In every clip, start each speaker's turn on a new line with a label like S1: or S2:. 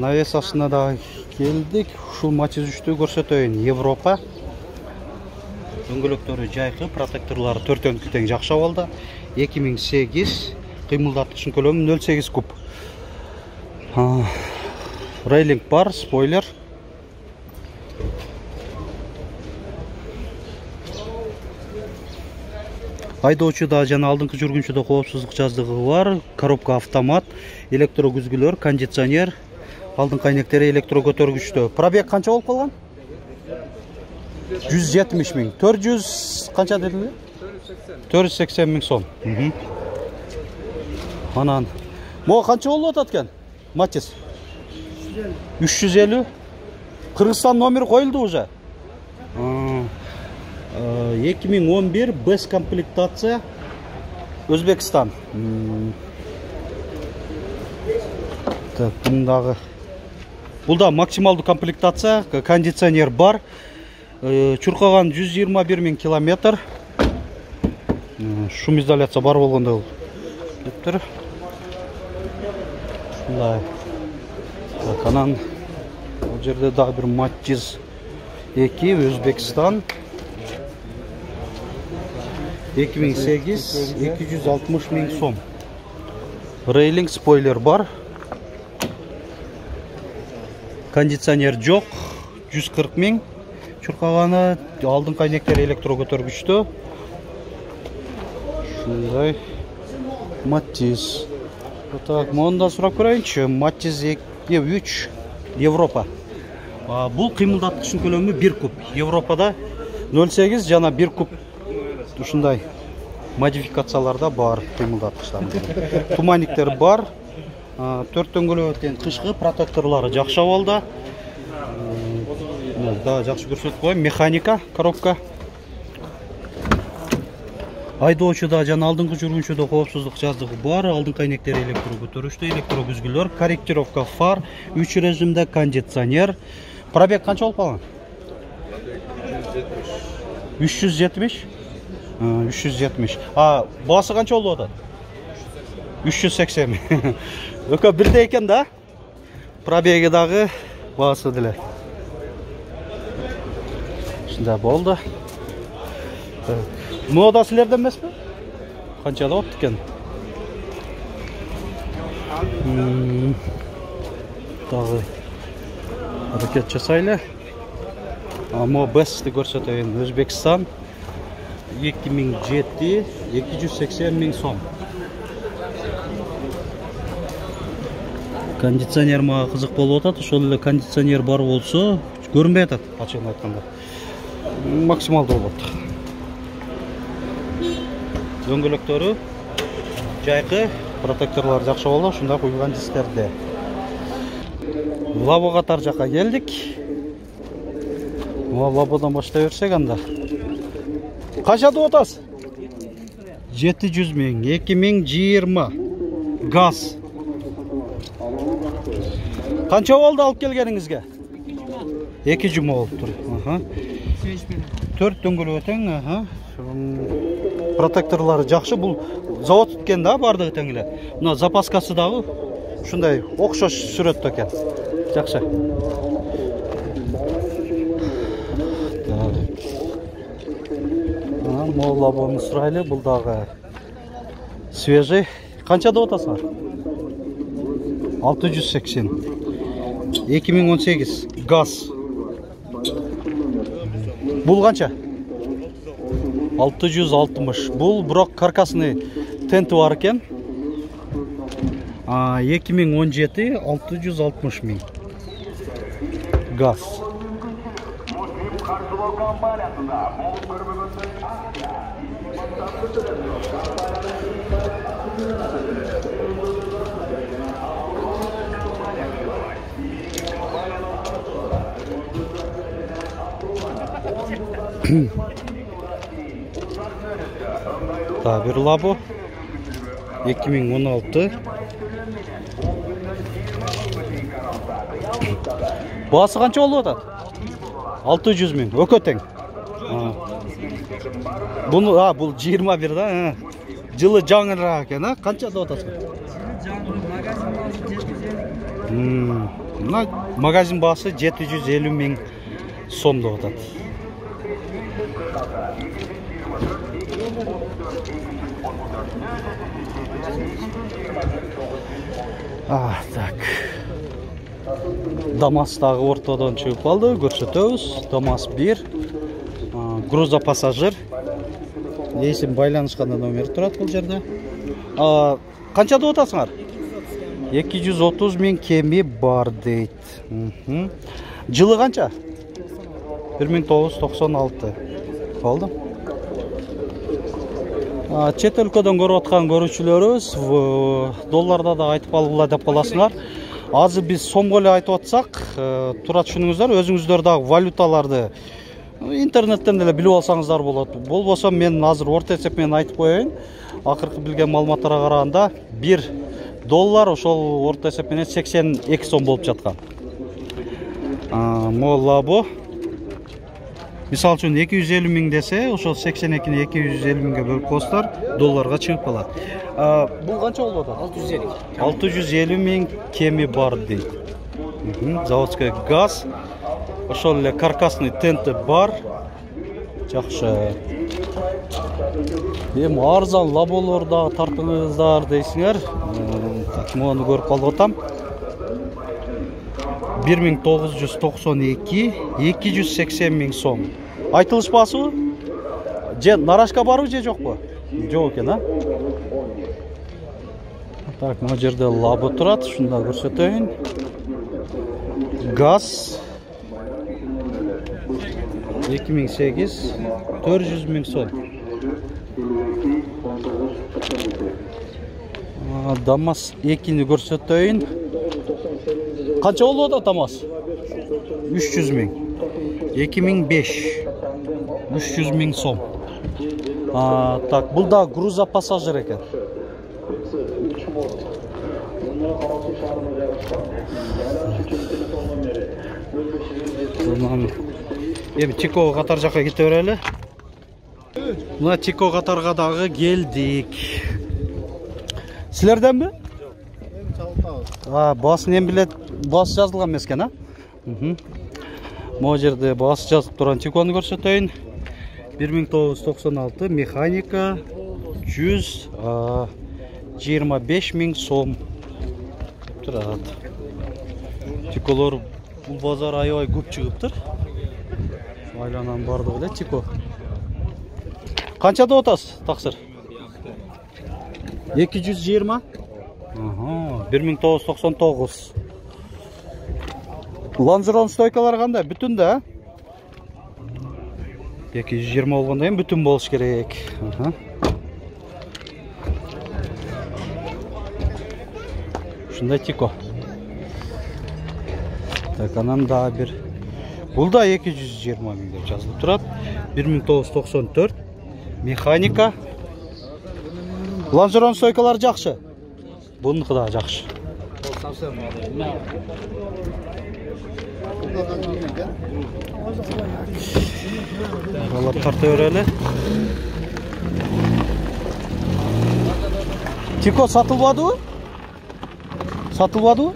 S1: Навесасына да келдик. Ушул Матиз 3-тү көрсөтөйүн. Европа. Дөңгөлөктөрү жайкы, протекторлору 4-төн тең жакшы абалда. 2008 кыймылдаткычын көлөмү 0,8 куб. Рейлинг бар, спойлер. Айдоочуда жана алдыңкы жүргүнчүдө коопсуздук жаздыгы бар. Коробка автомат, электро күзгүлөр, кондиционер, алдыңкы айнектери электро көтөргүчтө. Пробег канча болуп калган? 170 миң. 400 канча дедиңер? 480 миң сом. Анан могу канча болуп атат экен? Матиз 350. Кыргызстан номери коюлду уже. 2011 без комплектация Өзбекстан. Так, бундагы. Булда максималдуу комплектация, кондиционер бар. Чуркаган 121 миң километр. Шум изоляция бар болгондо бул. Кеттир. Ушундай. Так, анан бул жерде дагы бир Матиз 2 Өзбекстан. 2008 260 миң сом. Рейлинг, спойлер бар. Кондиционер жок, 140 миң. Чуркаганы, алдыңкы айнектери электро көтөргүчтө. Ушундай Матиз. Так, монда сурап көрөйүнчү. Матиз 2-3 Европа. Бул кыймылдаткычын көлөмү 1 куб. Европада 0,8 жана 1 куб. Ушундай модификацияларда бар кыймылдаткычтар. Туманниктер бар. 4 дөңгөлөк тең кышкы, протекторлору жакшы абалда. Да, жакшы көрсөтүп коем. Механика, коробка. Айдоочуда жана алдыңкы жүргүнчүдө коопсуздук жаздыгы бар. Алдыңкы айнектери электро көтөрүштө, электро күзгүлөр, корректировка фар, 3 режимде кондиционер. Пробег канча болуп калган? 370. 370. Баасы канча болуп атат? 380. Өкө бирдей экен да. Пробеги дагы, баасы деле. Ушундай болду. Мода силерден эмеспи? Канча да болупту экен? Дагы аракет жасайлы. Мо бести көрсөтөйүн. Өзбекстан 2007 280 миң сом. Кондиционер мага кызык болуп атат. Ошол эле кондиционер бар болсо, көрүнбөй атат, ачыгын айтканда. Максималдуу болот. Дөңгөлөктөрү жайкы, протекторлор жакшы болду, ушундай куюлган дисктерде. Лабога тар жакка келдик. Лабодан баштай берсек анда. Канча деп атасыз? 700 миң, 2020 газ. Канча болду алып келгениңизге? 2 жума болуптур. 4 дөңгөлөк тең, протекторлору жакшы. Бул завод экен да, бардыгы тең эле. Мына запаскасы дагы ушундай окшош сүрөттө экен. Жакшы. Мол лабону сурайлы, бул дагы свежий. Канча деп атасыңар? 680. 2018 газ. Бул канча? 660. Бул бирок каркасный тенти бар экен. 2017 660 миң. Газ. Да, bir labo 2016. Басы канча болуп атат? 600 миң. Өкө тең. Буну, бул 21 да. Жылы жаңыраак экен, канча деп атасың?
S2: Жаңы магазин алып жеткизем.
S1: Мына магазин басы 750 000 сом деп атат. Так. Дамас дагы ортодон чыгып калды, көрсөтөбүз. Дамас 1. Грузопассажир. Есім байланышканда номер турат бул жерде. Канча деп атасыңар? 230 000 кеми бар дейт. Жылы канча? 1996. Болду. Чет өлкөдөн көрүп аткан көрүүчүлөрүбүз долларда да айтып алгыла деп каласыңар. Азыр биз сомго эле айтып атсак, тура түшүнүңүздөр, өзүңүздөр дагы валюталарды интернеттен деле билип алсаңыздар болот. Болбосо мен азыр орто эсеп менен айтып коеюн. Акыркы билген маалыматтарга караганда 1 доллар ошол орто эсеп менен 82 сом болуп жаткан. Моллабо. Мисал үчүн 250 000 десе, ошол 82-ни 250 000ге бөлүп койсоңор, долларга чыгып калат. Бул канча болуп атат? 650 000 кеми бар дейт. Заводской газ. Ошол эле каркасный тенти бар. Жакшы. Эми арзан лаболор да тартыңыздар дейсиңер. Муну көрүп калып атам. 1992 280 000 сом. Айтылышпасыбы? Же нарашка барбы же жокпу? Жок экен, Так, мына жерде лабы турат, шунда көрсөтөйүн. Газ 2008 400 000 сом. Дамас 2-ни көрсөтөйүн. Канча болуп атат Дамас? 300 000. 2005 300 000 сом. Так, бул да грузопассажир экен. Эми Чико катар жакка кете берели. Мына Чико катарга дагы келдик. Силерденби? Басын эми билет, бас жазылган эмес экен, Могу жерде бас жазып турган Чикону көрсөтөйүн. 1996 механика 125 000 сом турат. Чиколор бул базар аябай көп чыгыптыр. Айланан бардыгы эле Чико. Канча деп атасыз, таксыр? 220? 1999. Лонжерон стойкалар кандай? Бүтүн да? 220 болгондон кийин бүтүн болуш керек. Ушундай Чико. Так, анан да бир. Бул да 220 000 деп жазылып турат. 1994. Механика. Лонжерон стойкалар жакшы. Бунуку да жакшы. Алып тарта берели. Чико сатылбадыбы? Сатылбадыбы?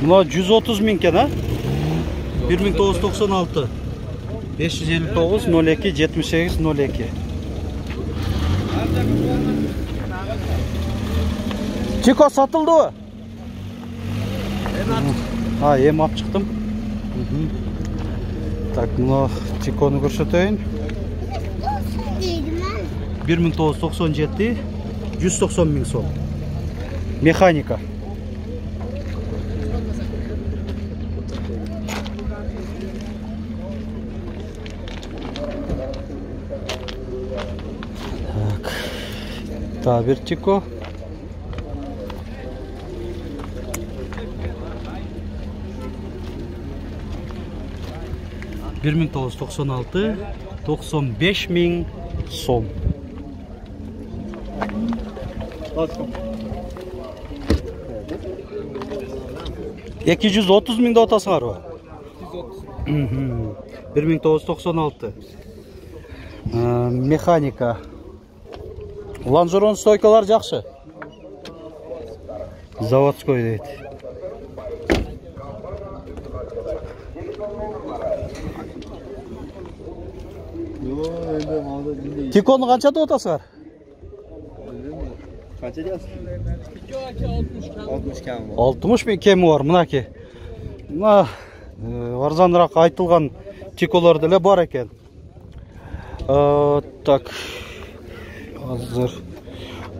S1: Мына 130 000 экен, 1996. 559 02 78 02. Чико сатылдыбы? Эми алып чыктым. Так, мына Чикону көрсөтөйүн. 1997 190 000 сом. Механика. Так. Табир Чико. 1996 95 000 сом. 230 000 деп атасыңарбы? 1996. Механика. Лонжерон стойкалар жакшы. Заводской дейт. Тиконы қанша деп отасыңар?
S2: Қанша дейсіз? 60 кем.
S1: 60 мың кемі бар, мынаке. Мына арзанырақ айтылған тиколар деле бар екен. Так. Азыр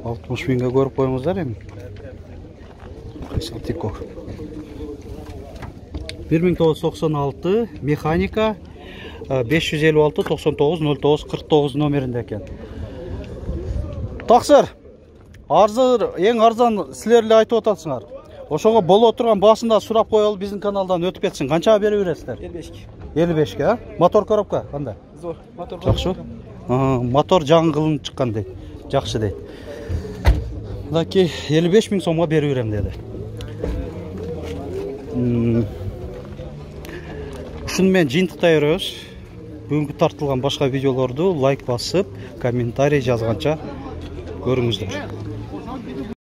S1: 60 мыңға көріп қойыңыздар ем. Қайсыл тико. 1996 механика 556 99 09 49 номерінде екен. Тақсыр, ең арзан сілерлі айтып отасыңар. Ошоға боло отырған басында сұрап қойылып біздің каналдан өтіп кетсін. Қанша бере бересіздер? 55-ке, а? Мотор коробка қандай?
S2: Зор. Мотор
S1: Жақсы. Мотор жаңғылын шыққан дейді. Жақсы дейді. Мынаки 55 мың сомға бере берем деді. Шынымен жиынтықтай өрөз. Бүгінгі тартылған башқа видеоларды лайк басып, комментарий жазғанша көріңіздер.